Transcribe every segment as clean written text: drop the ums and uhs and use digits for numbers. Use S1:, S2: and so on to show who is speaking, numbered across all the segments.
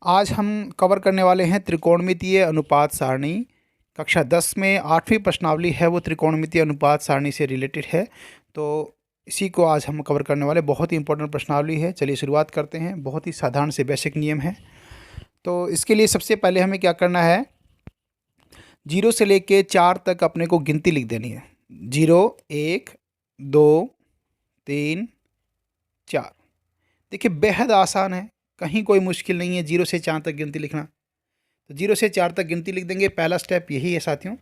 S1: आज हम कवर करने वाले हैं त्रिकोणमितीय अनुपात सारणी। कक्षा 10 में 8वीं प्रश्नावली है वो त्रिकोणमितीय अनुपात सारणी से रिलेटेड है, तो इसी को आज हम कवर करने वाले। बहुत ही इंपॉर्टेंट प्रश्नावली है। चलिए शुरुआत करते हैं। बहुत ही साधारण से बेसिक नियम है। तो इसके लिए सबसे पहले हमें क्या करना है, 0 से लेके 4 तक अपने को गिनती लिख देनी है। 0, 1, 2, 3, 4। देखिए बेहद आसान है, कहीं कोई मुश्किल नहीं है 0 से 4 तक गिनती लिखना। तो 0 से 4 तक गिनती लिख देंगे। पहला स्टेप यही है साथियों।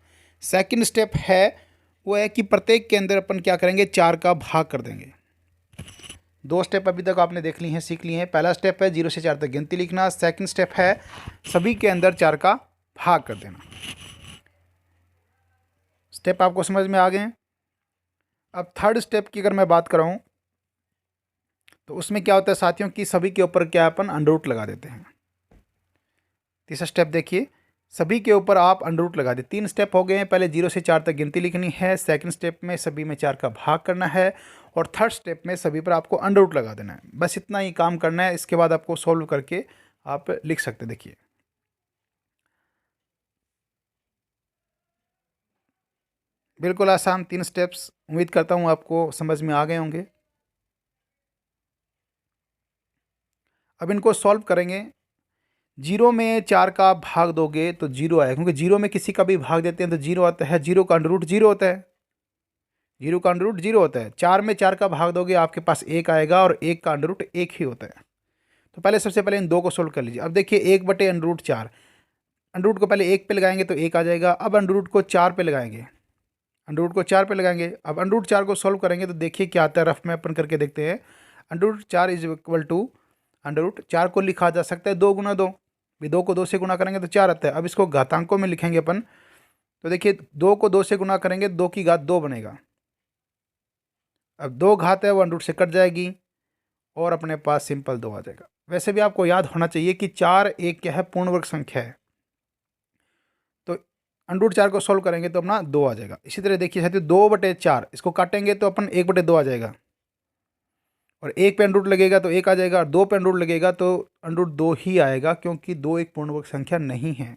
S1: सेकंड स्टेप है वो है कि प्रत्येक के अंदर अपन क्या करेंगे, 4 का भाग कर देंगे। दो स्टेप अभी तक आपने देख ली हैं, सीख ली हैं। पहला स्टेप है 0 से 4 तक गिनती लिखना। सेकंड स्टेप है सभी के अंदर 4 का भाग कर देना। स्टेप आपको समझ में आ गए हैं। अब थर्ड स्टेप की अगर मैं बात कराऊँ तो उसमें क्या होता है साथियों कि सभी के ऊपर क्या अपन अंडर रूट लगा देते हैं। तीसरा स्टेप देखिए, सभी के ऊपर आप अंडर रूट लगा दे। 3 स्टेप हो गए हैं। पहले 0 से 4 तक गिनती लिखनी है, सेकंड स्टेप में सभी में 4 का भाग करना है, और थर्ड स्टेप में सभी पर आपको अंडर रूट लगा देना है। बस इतना ही काम करना है। इसके बाद आपको सॉल्व करके आप लिख सकते हैं। देखिए बिल्कुल आसान 3 स्टेप्स। उम्मीद करता हूँ आपको समझ में आ गए होंगे। अब इनको सॉल्व करेंगे। 0 में 4 का भाग दोगे तो 0 आएगा, क्योंकि 0 में किसी का भी भाग देते हैं तो 0 आता है। 0 का अंडर रूट 0 होता है। 0 का अंडर रूट 0 होता है। 4 में 4 का भाग दोगे आपके पास 1 आएगा, और 1 का अंडर रूट 1 ही होता है। तो पहले सबसे पहले इन दो को सोल्व कर लीजिए। अब देखिए 1 बटे अंडर रूट 4, अंडर रूट को पहले 1 पे लगाएंगे तो 1 आ जाएगा। अब अंडर रूट को 4 पे लगाएंगे, अंडर रूट को 4 पे लगाएंगे। अब अंडर रूट 4 को सोल्व करेंगे तो देखिए क्या आता है। रफ में अपन करके देखते हैं। Under root 4 is equal to, under root 4 को लिखा जा सकता है 2 गुना 2। भी 2 को 2 से गुना करेंगे तो 4 आता है। अब इसको घातांकों में लिखेंगे अपन, तो देखिए 2 को 2 से गुना करेंगे 2 की घात 2 बनेगा। अब 2 घात है वो अंडर रूट से कट जाएगी, और अपने पास सिंपल 2 आ जाएगा। वैसे भी आपको याद होना चाहिए कि 4 एक क्या है, पूर्ण वर्ग संख्या है। तो अंडर रूट 4 को सोल्व करेंगे तो अपना 2 आ जाएगा। इसी तरह देखिए साथियों 2/4 इसको काटेंगे तो अपन 1/2 आ जाएगा, और 1 पे अंडर रूट लगेगा तो 1 आ जाएगा, और 2 पे अंडर रूट लगेगा तो अंडर रूट 2 ही आएगा, क्योंकि 2 एक पूर्ण वर्ग संख्या नहीं है।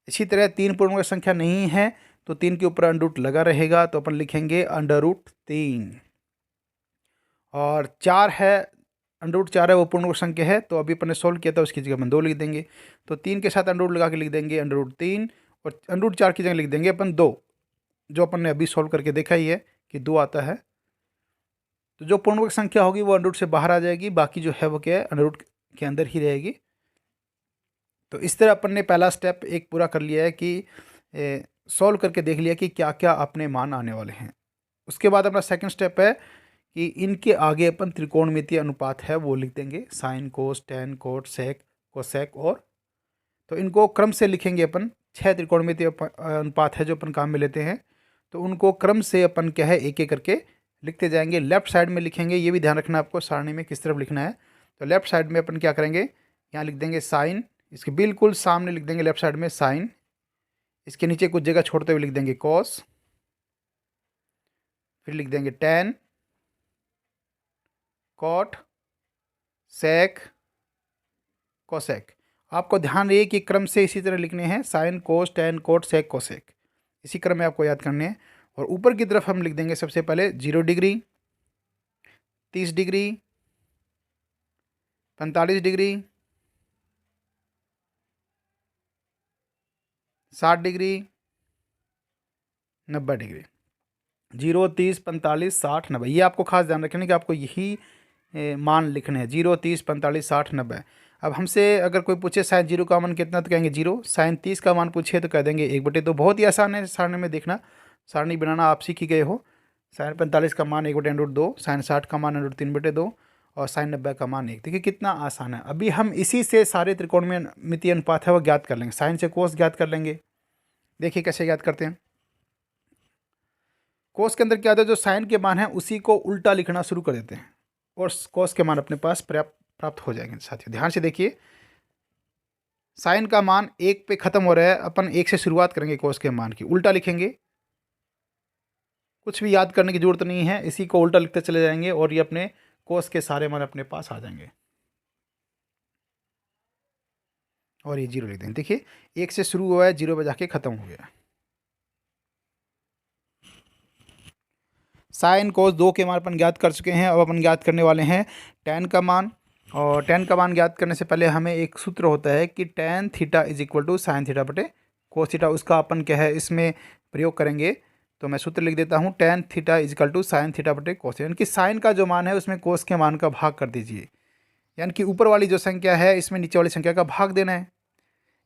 S1: इसी तरह 3 पूर्ण वर्ग संख्या नहीं है तो 3 के ऊपर अंडर रूट लगा रहेगा, तो अपन लिखेंगे अंडर रूट 3। और 4 है, अंडर रूट 4 है वो पूर्ण वर्ग संख्या है, तो अभी अपन ने सोल्व किया था उसकी जगह अपन 2 लिख देंगे। तो 3 के साथ अंडर रूट लगा के लिख देंगे अंडर रूट 3, और अंडर रूट 4 की जगह लिख देंगे अपन 2, जो अपन ने अभी सोल्व करके देखा ही है कि 2 आता है। तो जो पूर्ण वर्ग संख्या होगी वो अंडर रूट से बाहर आ जाएगी, बाकी जो है वो क्या है, अंडर रूट के अंदर ही रहेगी। तो इस तरह अपन ने पहला स्टेप एक पूरा कर लिया है कि सॉल्व करके देख लिया कि क्या क्या अपने मान आने वाले हैं। उसके बाद अपना सेकंड स्टेप है कि इनके आगे अपन त्रिकोणमितीय अनुपात है वो लिख देंगे। साइन, कोस, टेन, कोट, सेक, कोसेक, और तो इनको क्रम से लिखेंगे अपन। 6 त्रिकोणमितीय अनुपात है जो अपन काम में लेते हैं, तो उनको क्रम से अपन क्या है एक एक करके लिखते जाएंगे। लेफ्ट साइड में लिखेंगे, ये भी ध्यान रखना आपको सारणी में किस तरफ लिखना है। तो लेफ्ट साइड में अपन क्या करेंगे, यहाँ लिख देंगे साइन, इसके बिल्कुल सामने लिख देंगे लेफ्ट साइड में साइन, इसके नीचे कुछ जगह छोड़ते हुए लिख देंगे कॉस, फिर लिख देंगे टेन, कॉट, सेक, कोसेक। आपको ध्यान रहिए कि क्रम से इसी तरह लिखने हैं, साइन, कोस, टेन, कोट, सेक, कोसेक, इसी क्रम में आपको याद करने हैं। और ऊपर की तरफ हम लिख देंगे सबसे पहले 0 degree, 30 degree, 45 degree, 60 degree, 90 degree. 0, 30, 45, 60, 90, ये आपको खास ध्यान रखना कि आपको यही मान लिखने हैं। 0, 30, 45, 60, 90। अब हमसे अगर कोई पूछे साइन 0 का मान कितना तो कहेंगे 0। साइन 30 का मान पूछे तो कह देंगे 1/2। बहुत ही आसान है सारणी में देखना, सारणी बनाना आप सीख ही गए हो। साइन 45 का मान 1/√2, साइन 60 का मान √3/2, और साइन 90 का मान 1। देखिए कितना आसान है। अभी हम इसी से सारे त्रिकोणमितीय अनुपात है वो ज्ञात कर लेंगे। साइन से कोस ज्ञात कर लेंगे। देखिए कैसे ज्ञात करते हैं। कोस के अंदर क्या होता है, जो साइन के मान है उसी को उल्टा लिखना शुरू कर देते हैं, और कोस के मान अपने पास प्राप्त हो जाएंगे। साथियों ध्यान से देखिए, साइन का मान 1 पे खत्म हो रहा है, अपन 1 से शुरुआत करेंगे, कोस के मान की उल्टा लिखेंगे। कुछ भी याद करने की जरूरत नहीं है, इसी को उल्टा लिखते चले जाएंगे और ये अपने कोस के सारे मान अपने पास आ जाएंगे। और ये 0 लिख देंगे। देखिए 1 से शुरू हुआ है, 0 पे जाके ख़त्म हो गया। साइन कोस 2 के मान अपन ज्ञात कर चुके हैं। अब अपन ज्ञात करने वाले हैं tan का मान। और tan का मान ज्ञात करने से पहले हमें एक सूत्र होता है कि tan theta is equal to sine theta बटे कोस थीटा। उसका अपन क्या है इसमें प्रयोग करेंगे। तो मैं सूत्र लिख देता हूँ, tan theta is equal to sine theta बटे कोस थीटा। यानी कि साइन का जो मान है उसमें कोस के मान का भाग कर दीजिए। यानी कि ऊपर वाली जो संख्या है इसमें नीचे वाली संख्या का भाग देना है।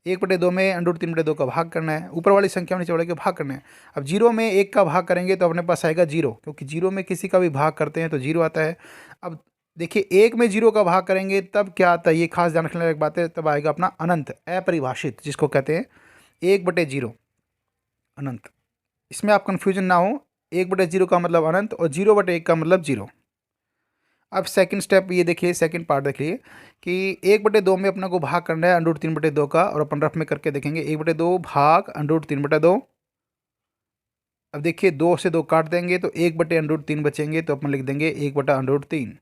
S1: 1/2 में √3/2 का भाग करना है। ऊपर वाली संख्या में नीचे वाले का भाग करना है। अब 0 में 1 का भाग करेंगे तो अपने पास आएगा 0, क्योंकि 0 में किसी का भी भाग करते हैं तो 0 आता है। अब देखिए 1 में 0 का भाग करेंगे तब क्या आता है, ये खास ध्यान रखने लायक बात है। तब आएगा अपना अनंत, अपरिभाषित, जिसको कहते हैं 1/0 अनंत। इसमें आप कन्फ्यूजन ना हो, 1/0 का मतलब अनंत और 0/1 का मतलब 0। अब सेकंड स्टेप ये देखिए, सेकंड पार्ट देखिए कि 1/2 में अपने को भाग करना है √3/2 का। और अपन रफ में करके देखेंगे 1/2 भाग √3/2। अब देखिए 2 से 2 काट देंगे तो 1/√3 बचेंगे, तो अपन लिख देंगे 1/√3।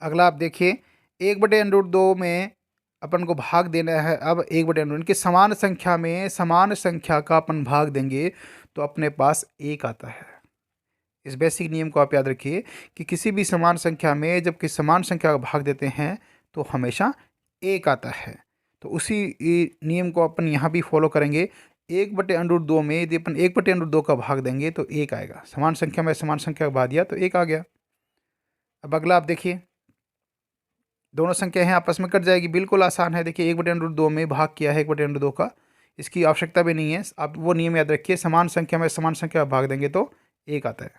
S1: अगला आप देखिए 1/√2 में अपन को भाग देना है। अब 1/√2 इनकी समान संख्या में समान संख्या का अपन भाग देंगे तो अपने पास 1 आता है। इस बेसिक नियम को आप याद रखिए कि किसी भी समान संख्या में जब किसी समान संख्या का भाग देते हैं तो हमेशा 1 आता है। तो उसी नियम को अपन यहाँ भी फॉलो करेंगे। 1/√2 में यदि अपन 1/√2 का भाग देंगे तो 1 आएगा। समान संख्या में समान संख्या का भाग दिया तो 1 आ गया। अब अगला आप देखिए, दोनों संख्या हैं आपस में कट जाएगी, बिल्कुल आसान है। देखिए 1/√2 में भाग किया है 1/√2 का, इसकी आवश्यकता भी नहीं है। आप वो नियम याद रखिए, समान संख्या में समान संख्या का भाग देंगे तो 1 आता है।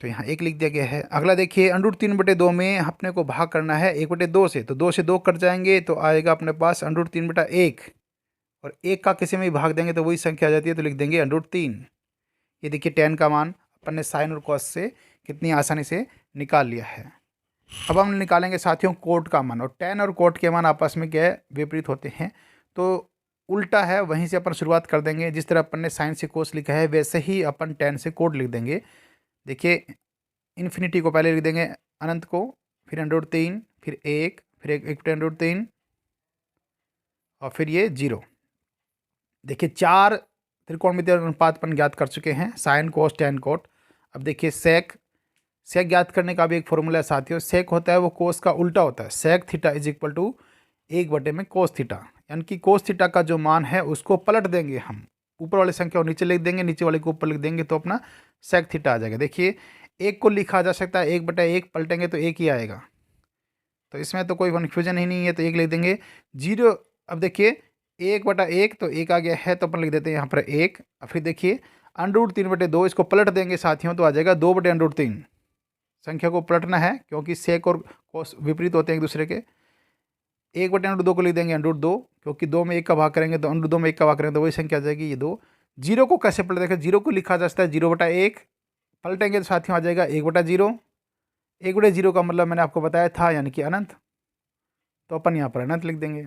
S1: तो यहाँ 1 लिख दिया गया है। अगला देखिए √3/2 में अपने को भाग करना है 1/2 से, तो 2 से 2 कट जाएंगे तो आएगा अपने पास √3/1। और 1 का किसी में भी भाग देंगे तो वही संख्या आ जाती है, तो लिख देंगे √3। ये देखिए tan का मान अपन ने साइन और कॉस से कितनी आसानी से निकाल लिया है। अब हम निकालेंगे साथियों कोट का मान। और tan और कोट के मान आपस में क्या है, विपरीत होते हैं, तो उल्टा है, वहीं से अपन शुरुआत कर देंगे। जिस तरह अपन ने साइन से कोस लिखा है वैसे ही अपन tan से कोट लिख देंगे। देखिए इन्फिनिटी को पहले लिख देंगे, अनंत को, फिर √3, फिर 1, फिर 1/√3 और फिर ये 0। देखिए 4 त्रिकोणमितीय अनुपात अपन ज्ञात कर चुके हैं, साइन कोस tan कोट। अब देखिए सेक ज्ञात करने का भी एक फॉर्मूला है साथियों। सेक होता है वो कोस का उल्टा होता है। Sec theta is equal to 1 में कोस थीटा। यानी कि कोस थीटा का जो मान है उसको पलट देंगे हम, ऊपर वाली संख्या को नीचे लिख देंगे, नीचे वाले को ऊपर लिख देंगे, तो अपना सेक थीटा आ जाएगा। देखिए 1 को लिखा जा सकता है 1/1, पलटेंगे तो 1 ही आएगा, तो इसमें तो कोई कन्फ्यूजन ही नहीं है, तो 1 लिख देंगे। 0, अब देखिए 1/1 तो 1 आ गया है, तो अपन लिख देते हैं यहाँ पर 1। फिर देखिए √3/2 इसको पलट देंगे साथियों, तो आ जाएगा 2/√3। संख्या को पलटना है क्योंकि सेक और कोस विपरीत होते हैं एक दूसरे के। 1/√2 को लिख देंगे √2, क्योंकि 2 में 1 का भाग करेंगे तो √2 में 1 का भाग करेंगे तो वही संख्या आ जाएगी ये 2। 0 को कैसे पलट देखें, 0 को लिखा जा सकता है 0/1, पलटेंगे तो साथियों आ जाएगा 1/0। 1/0 का मतलब मैंने आपको बताया था, यानी कि अनंत, तो अपन यहाँ पर अनंत लिख देंगे।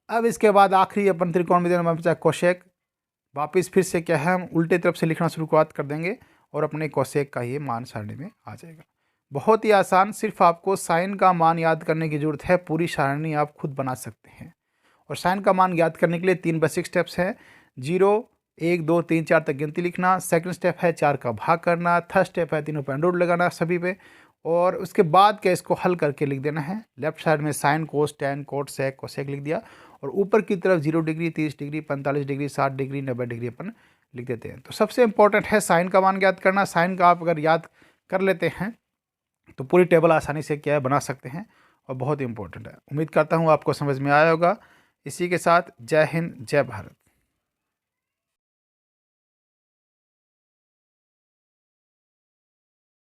S1: अब इसके बाद आखिरी अपन त्रिकोणमितीय अनुपात कोशेक, वापिस फिर से क्या है, हम उल्टे तरफ से लिखना शुरुआत कर देंगे और अपने कोसेक का ये मान सारणी में आ जाएगा। बहुत ही आसान, सिर्फ आपको साइन का मान याद करने की जरूरत है, पूरी सारणी आप खुद बना सकते हैं। और साइन का मान याद करने के लिए 3 बेसिक स्टेप्स हैं। 0, 1, 2, 3, 4 तक गिनती लिखना। सेकंड स्टेप है 4 का भाग करना। थर्ड स्टेप है तीनों पे अंडर लगाना सभी पे, और उसके बाद क्या इसको हल करके लिख देना है। लेफ्ट साइड में sine cos tan cot sec cosec लिख दिया, और ऊपर की तरफ 0 degree 30 degree 45 degree 60 degree 90 degree अपन लिख देते हैं। तो सबसे इंपॉर्टेंट है साइन का मान याद करना। साइन का आप अगर याद कर लेते हैं तो पूरी टेबल आसानी से क्या है बना सकते हैं, और बहुत इंपॉर्टेंट है। उम्मीद करता हूँ आपको समझ में आया होगा। इसी के साथ जय हिंद, जय भारत।